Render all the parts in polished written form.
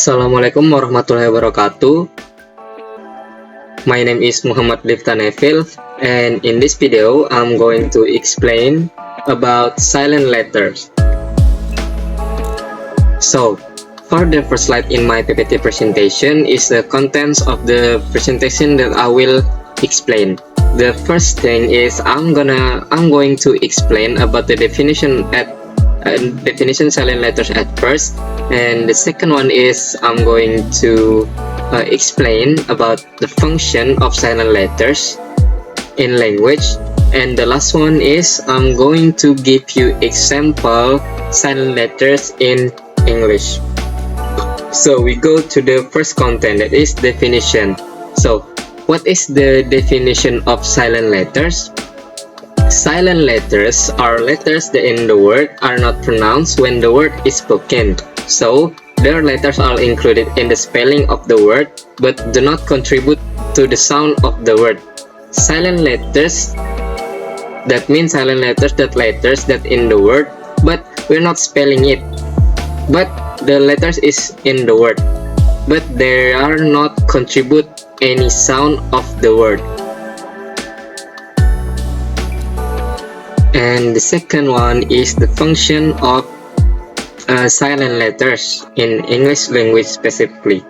Assalamualaikum warahmatullahi wabarakatuh. My name is Muhammad Divta Neville, and in this video, I'm going to explain about silent letters. So, for the first slide in my PPT presentation is the contents of the presentation that I will explain. The first thing is I'm going to explain about the definition silent letters at first, and the second one is I'm going to explain about the function of silent letters in language, and the last one is I'm going to give you example silent letters in English. So we go to the first content, that is definition. So what is the definition of silent letters? Silent letters are letters that in the word are not pronounced when the word is spoken. So, their letters are included in the spelling of the word but do not contribute to the sound of the word. Silent letters, that means silent letters that in the word but we're not spelling it. But the letters is in the word, but they are not contribute any sound of the word. And the second one is the function of silent letters in English language specifically.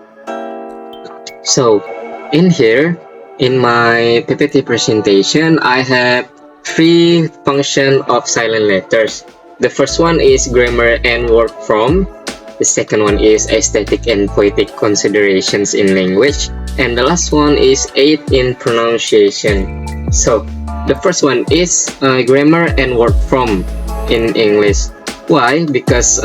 So in here, in my PPT presentation, I have three functions of silent letters. The first one is grammar and word form. The second one is aesthetic and poetic considerations in language. And the last one is aid in pronunciation. So the first one is grammar and word form in English. Why? Because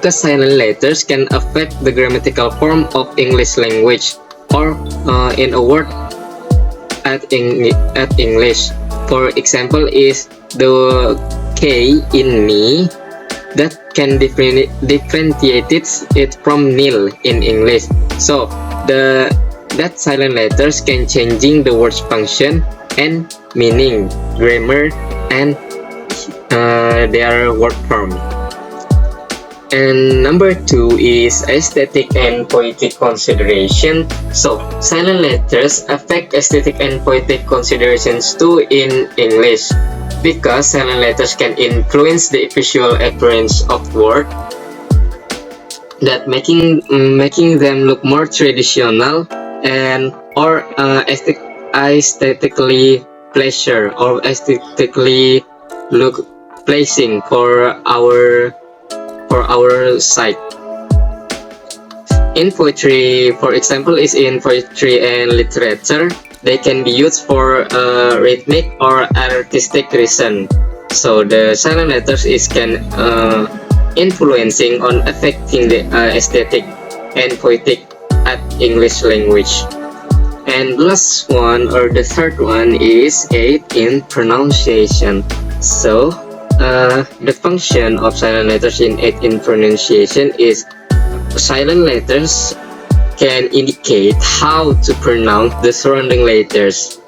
silent letters can affect the grammatical form of English language or in a word at English. For example, is the K in me that can differentiate it from nil in English. So that silent letters can changing the word's function and meaning, grammar, and their word form. And number two is aesthetic and poetic consideration. So silent letters affect aesthetic and poetic considerations too in English, because silent letters can influence the visual appearance of word, that making them look more traditional and or aesthetically pleasure or aesthetically look pleasing for our sight. In poetry, for example, is in poetry and literature, they can be used for rhythmic or artistic reason. So the silent letters can influencing on affecting the aesthetic and poetic at English language. And last one, or the third one, is aid in pronunciation. So the function of silent letters in aid in pronunciation is silent letters can indicate how to pronounce the surrounding letters.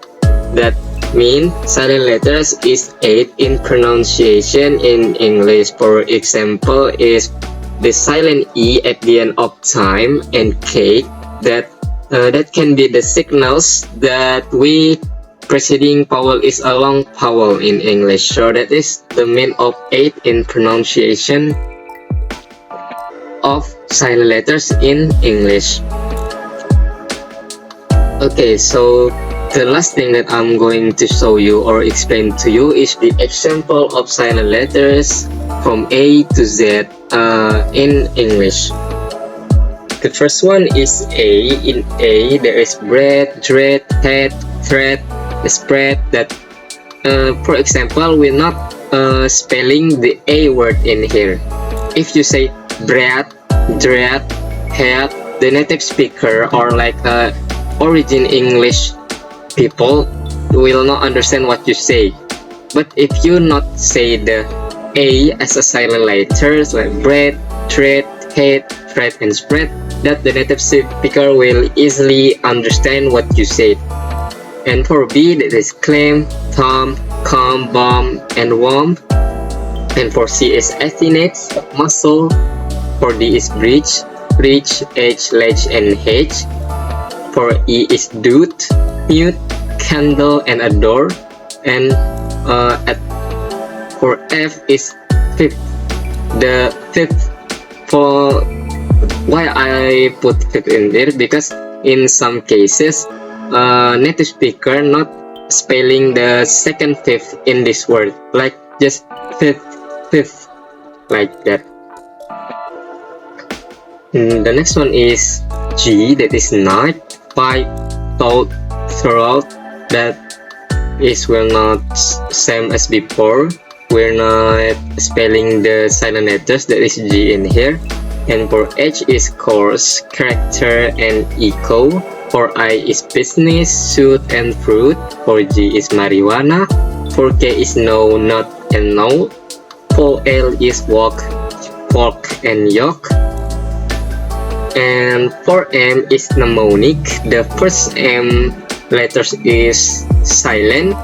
That means silent letters is aid in pronunciation in English. For example, is the silent E at the end of time and cake, that can be the signals that preceding vowel is a long vowel in English. So that is the mean of aid in pronunciation of silent letters in English. Okay, so the last thing that I'm going to show you or explain to you is the example of silent letters from A to Z in English. The first one is A. In A, there is bread, dread, head, thread, spread. That, for example, we're not spelling the A word in here. If you say bread, dread, head, the native speaker or like origin English people will not understand what you say. But if you not say the A as a silent letters like bread, tread, head, thread, and spread, that the native speaker will easily understand what you said. And for B, that is claim, thumb, come, bomb, and warm. And for C is ethnic, muscle. For D is bridge. reach, H, ledge, and H. For E is dude, mute, candle, and a door. And for F is fifth. The fifth, for why I put fifth in there, because in some cases native speaker not spelling the second fifth in this word, like just fifth like that. The next one is G, that is night, pipe, thought, throat. That is will not same as before. We're not spelling the silent letters, that is G in here. And for H is course, character, and echo. For I is business, suit, and fruit. For G is marijuana. For K is no, not, and no. For L is walk, fork, and yoke. And for M is mnemonic. The first M letters is silent.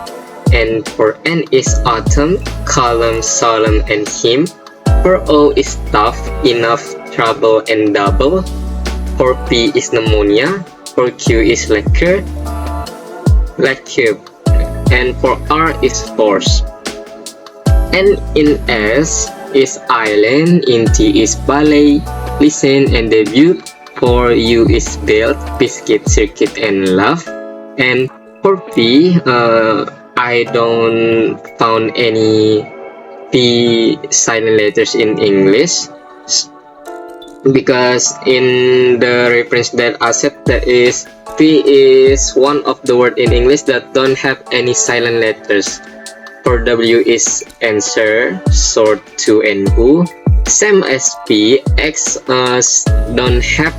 And for N is autumn, column, solemn, and hymn. For O is tough, enough, trouble, and double. For P is pneumonia. For Q is liquor, like cube. And for R is force. And in S is island. In T is ballet, listen, and debut. For U is build, biscuit, circuit, and love. And for P, I don't found any P silent letters in English, because in the reference that I said, that is P is one of the word in English that don't have any silent letters. For W is answer, sort, to, and who. Same as P, X don't have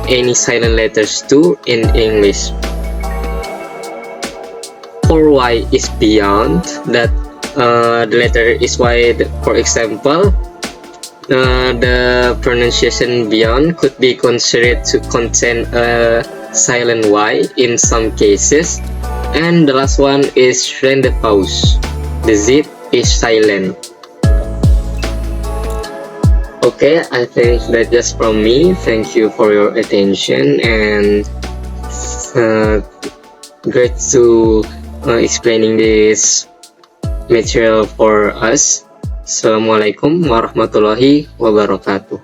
any silent letters too in English. For Y is beyond, that the letter is Y. For example, the pronunciation beyond could be considered to contain a silent Y in some cases. And the last one is rendezvous. The Z is silent. Okay, I think that's just from me. Thank you for your attention, and great to explaining this material for us. Assalamualaikum warahmatullahi wabarakatuh.